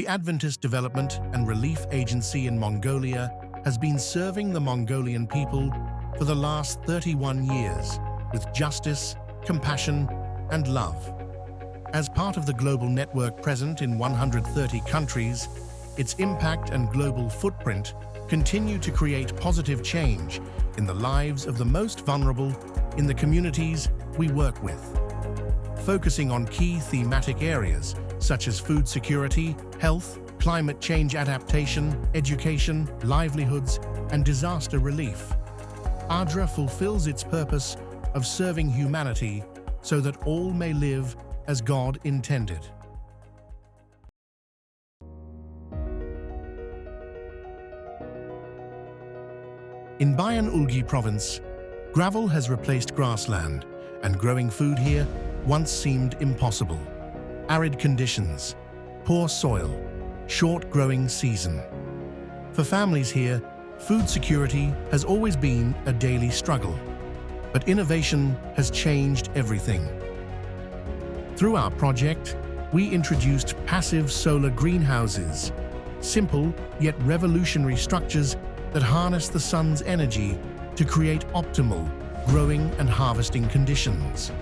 The Adventist Development and Relief Agency in Mongolia has been serving the Mongolian people for the last 31 years with justice, compassion, and love. As part of the global network present in 130 countries, its impact and global footprint continue to create positive change in the lives of the most vulnerable in the communities we work with. Focusing on key thematic areas such as food security, health, climate change adaptation, education, livelihoods, and disaster relief, ADRA fulfills its purpose of serving humanity so that all may live as God intended. In Bayan Ulgi province, gravel has replaced grassland, and growing food here once seemed impossible. Arid conditions, poor soil, short growing season. For families here, food security has always been a daily struggle, but innovation has changed everything. Through our project, we introduced passive solar greenhouses, simple yet revolutionary structures that harness the sun's energy to create optimal growing and harvesting conditions.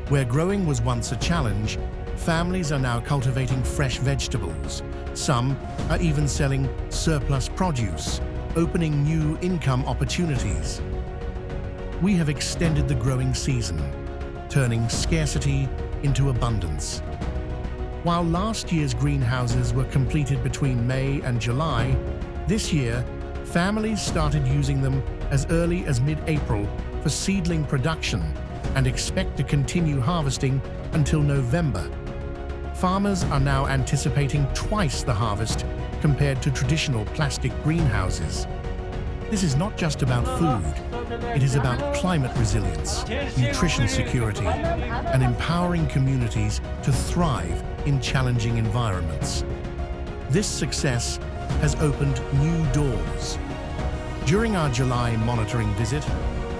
Where growing was once a challenge, families are now cultivating fresh vegetables. Some are even selling surplus produce, opening new income opportunities. We have extended the growing season, turning scarcity into abundance. While last year's greenhouses were completed between May and July, this year, families started using them as early as mid-April for seedling production and expect to continue harvesting until November. Farmers are now anticipating twice the harvest compared to traditional plastic greenhouses. This is not just about food, it is about climate resilience, nutrition security, and empowering communities to thrive in challenging environments. This success has opened new doors. During our July monitoring visit,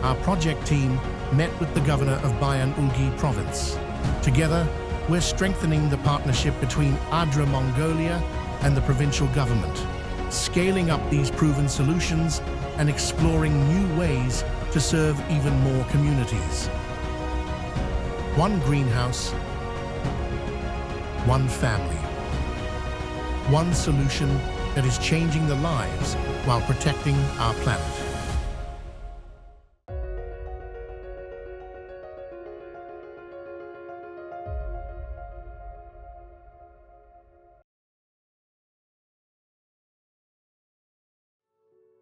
our project team met with the governor of Bayan Ulgi province. Together, we're strengthening the partnership between ADRA Mongolia and the provincial government, scaling up these proven solutions and exploring new ways to serve even more communities. One greenhouse, one family, one solution that is changing the lives while protecting our planet.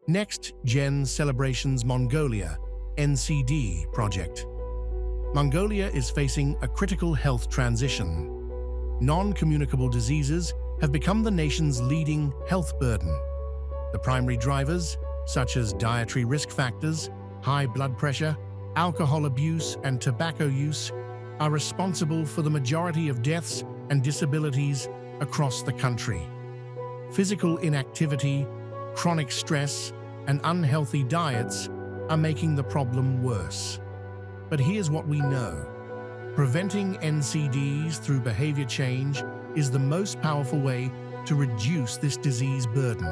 Next Gen Celebrations Mongolia, NCD project. Mongolia is facing a critical health transition. Non-communicable diseases have become the nation's leading health burden. The primary drivers, such as dietary risk factors, high blood pressure, alcohol abuse, and tobacco use, are responsible for the majority of deaths and disabilities across the country. Physical inactivity, chronic stress, and unhealthy diets are making the problem worse. But here's what we know. Preventing NCDs through behavior change is the most powerful way to reduce this disease burden.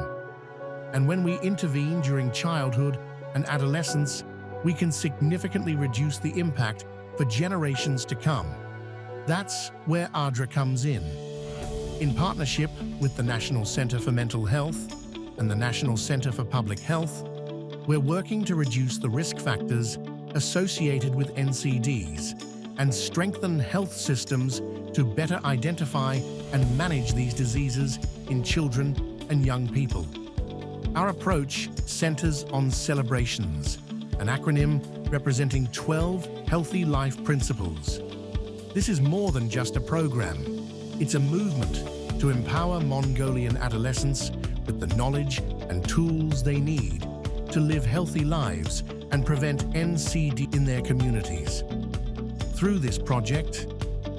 And when we intervene during childhood and adolescence, we can significantly reduce the impact for generations to come. That's where ADRA comes in. In partnership with the National Center for Mental Health and the National Center for Public Health, we're working to reduce the risk factors associated with NCDs and strengthen health systems to better identify and manage these diseases in children and young people. Our approach centers on celebrations, an acronym representing 12 healthy life principles. This is more than just a program. It's a movement to empower Mongolian adolescents with the knowledge and tools they need to live healthy lives and prevent NCD in their communities. Through this project,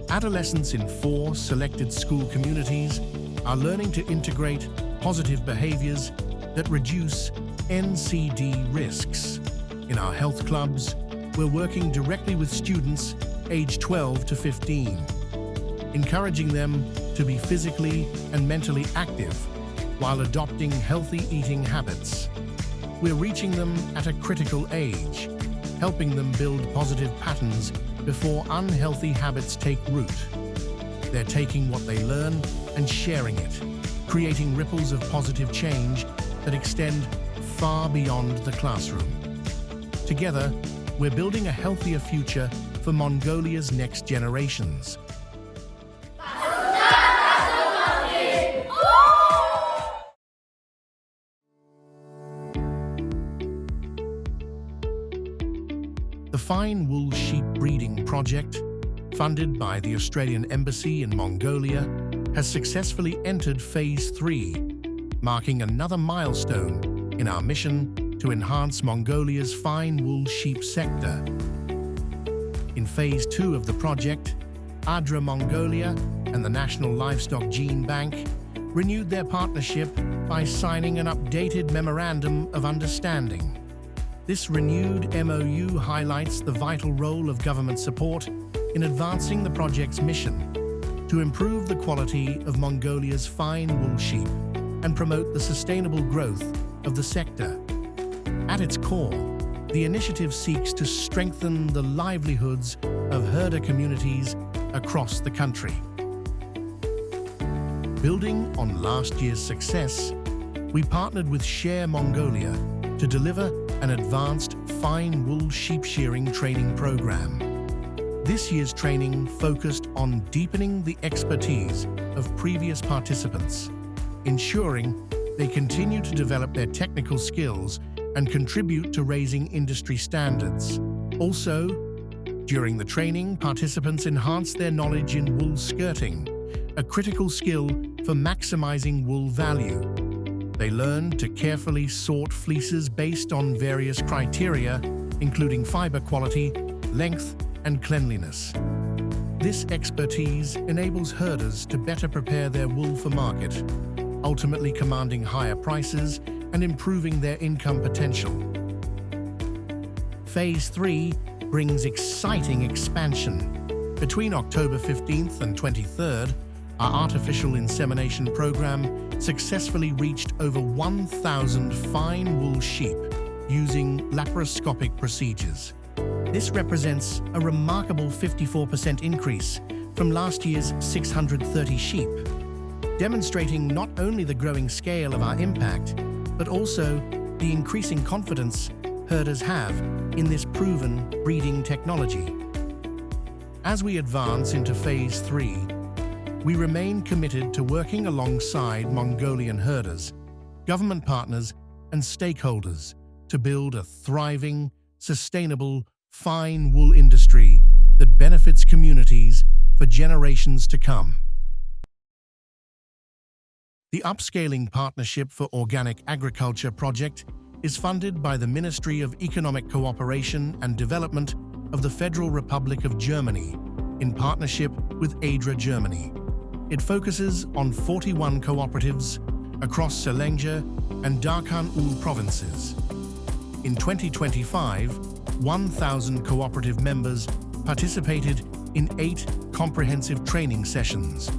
adolescents in 4 selected school communities are learning to integrate positive behaviors that reduce NCD risks. In our health clubs, we're working directly with students aged 12 to 15. encouraging them to be physically and mentally active while adopting healthy eating habits. We're reaching them at a critical age, helping them build positive patterns before unhealthy habits take root. They're taking what they learn and sharing it, creating ripples of positive change that extend far beyond the classroom. Together, we're building a healthier future for Mongolia's next generations. The Fine Wool Sheep Breeding Project, funded by the Australian Embassy in Mongolia, has successfully entered Phase 3, marking another milestone in our mission to enhance Mongolia's fine wool sheep sector. In Phase 2 of the project, ADRA Mongolia and the National Livestock Gene Bank renewed their partnership by signing an updated Memorandum of Understanding. This renewed MOU highlights the vital role of government support in advancing the project's mission to improve the quality of Mongolia's fine wool sheep and promote the sustainable growth of the sector. At its core, the initiative seeks to strengthen the livelihoods of herder communities across the country. Building on last year's success, we partnered with Share Mongolia to deliver an advanced fine wool sheep shearing training program. This year's training focused on deepening the expertise of previous participants, ensuring they continue to develop their technical skills and contribute to raising industry standards. Also, during the training, participants enhanced their knowledge in wool skirting, a critical skill for maximizing wool value. They learned to carefully sort fleeces based on various criteria, including fiber quality, length, and cleanliness. This expertise enables herders to better prepare their wool for market, ultimately commanding higher prices and improving their income potential. Phase 3 brings exciting expansion. Between October 15th and 23rd, our artificial insemination program successfully reached over 1,000 fine wool sheep using laparoscopic procedures. This represents a remarkable 54% increase from last year's 630 sheep, demonstrating not only the growing scale of our impact, but also the increasing confidence herders have in this proven breeding technology. As we advance into Phase 3, we remain committed to working alongside Mongolian herders, government partners, and stakeholders to build a thriving, sustainable, fine wool industry that benefits communities for generations to come. The Upscaling Partnership for Organic Agriculture project is funded by the Ministry of Economic Cooperation and Development of the Federal Republic of Germany in partnership with ADRA Germany. It focuses on 41 cooperatives across Selangor and Darkhan Ul provinces. In 2025, 1,000 cooperative members participated in 8 comprehensive training sessions,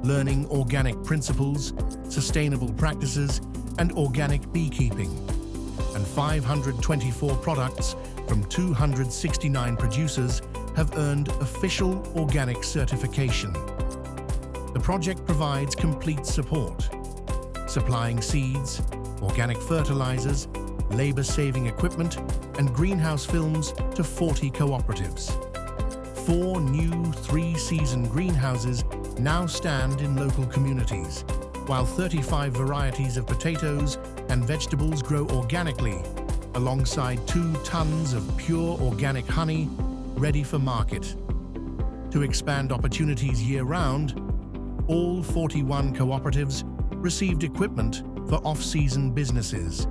learning organic principles, sustainable practices, and organic beekeeping. And 524 products from 269 producers have earned official organic certification. The project provides complete support, supplying seeds, organic fertilizers, labor-saving equipment, and greenhouse films to 40 cooperatives. 4 new 3-season greenhouses now stand in local communities, while 35 varieties of potatoes and vegetables grow organically, alongside 2 tons of pure organic honey ready for market. To expand opportunities year-round, all 41 cooperatives received equipment for off-season businesses,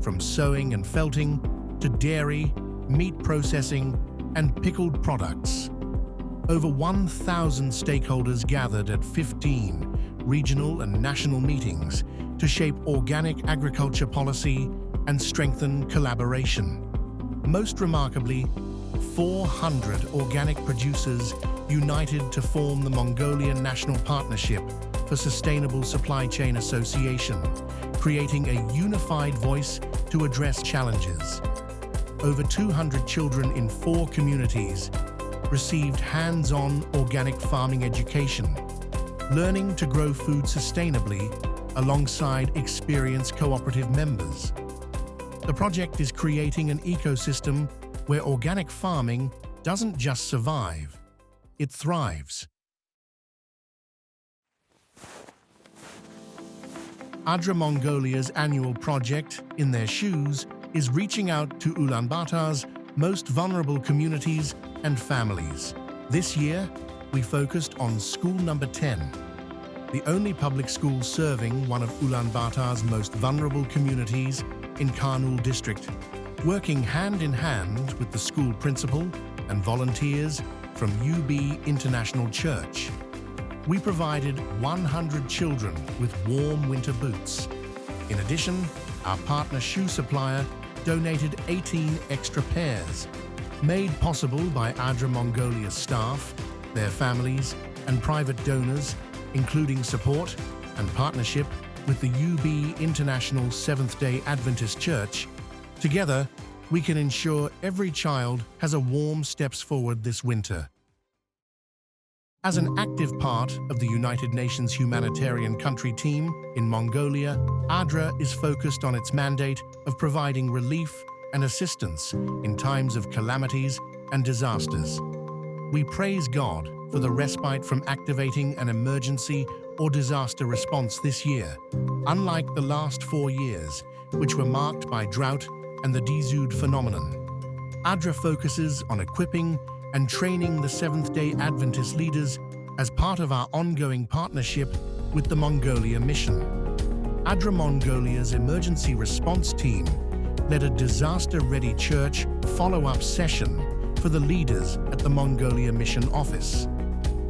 from sewing and felting to dairy, meat processing, and pickled products. Over 1,000 stakeholders gathered at 15 regional and national meetings to shape organic agriculture policy and strengthen collaboration. Most remarkably, 400 organic producers united to form the Mongolian National Partnership for Sustainable Supply Chain Association, creating a unified voice to address challenges. Over 200 children in 4 communities received hands-on organic farming education, learning to grow food sustainably alongside experienced cooperative members. The project is creating an ecosystem where organic farming doesn't just survive, it thrives. ADRA Mongolia's annual project, In Their Shoes, is reaching out to Ulaanbaatar's most vulnerable communities and families. This year, we focused on School Number 10, the only public school serving one of Ulaanbaatar's most vulnerable communities in Karnool district. Working hand in hand with the school principal and volunteers from UB International Church, we provided 100 children with warm winter boots. In addition, our partner shoe supplier donated 18 extra pairs, made possible by ADRA Mongolia staff, their families, and private donors, including support and partnership with the UB International Seventh-day Adventist Church. Together, we can ensure every child has a warm steps forward this winter. As an active part of the United Nations Humanitarian Country Team in Mongolia, ADRA is focused on its mandate of providing relief and assistance in times of calamities and disasters. We praise God for the respite from activating an emergency or disaster response this year, unlike the last 4 years, which were marked by drought and the Dzud phenomenon. ADRA focuses on equipping and training the Seventh-day Adventist leaders as part of our ongoing partnership with the Mongolia Mission. ADRA Mongolia's emergency response team led a disaster-ready church follow-up session for the leaders at the Mongolia Mission office.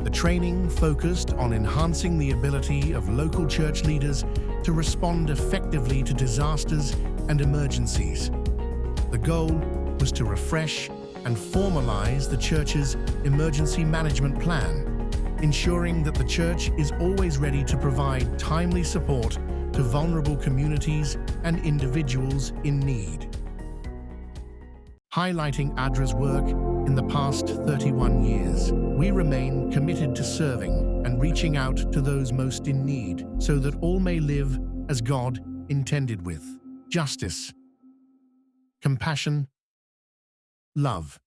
The training focused on enhancing the ability of local church leaders to respond effectively to disasters and emergencies. The goal was to refresh and formalize the church's emergency management plan, ensuring that the church is always ready to provide timely support to vulnerable communities and individuals in need. Highlighting ADRA's work in the past 31 years, we remain committed to serving and reaching out to those most in need so that all may live as God intended with justice, compassion, love,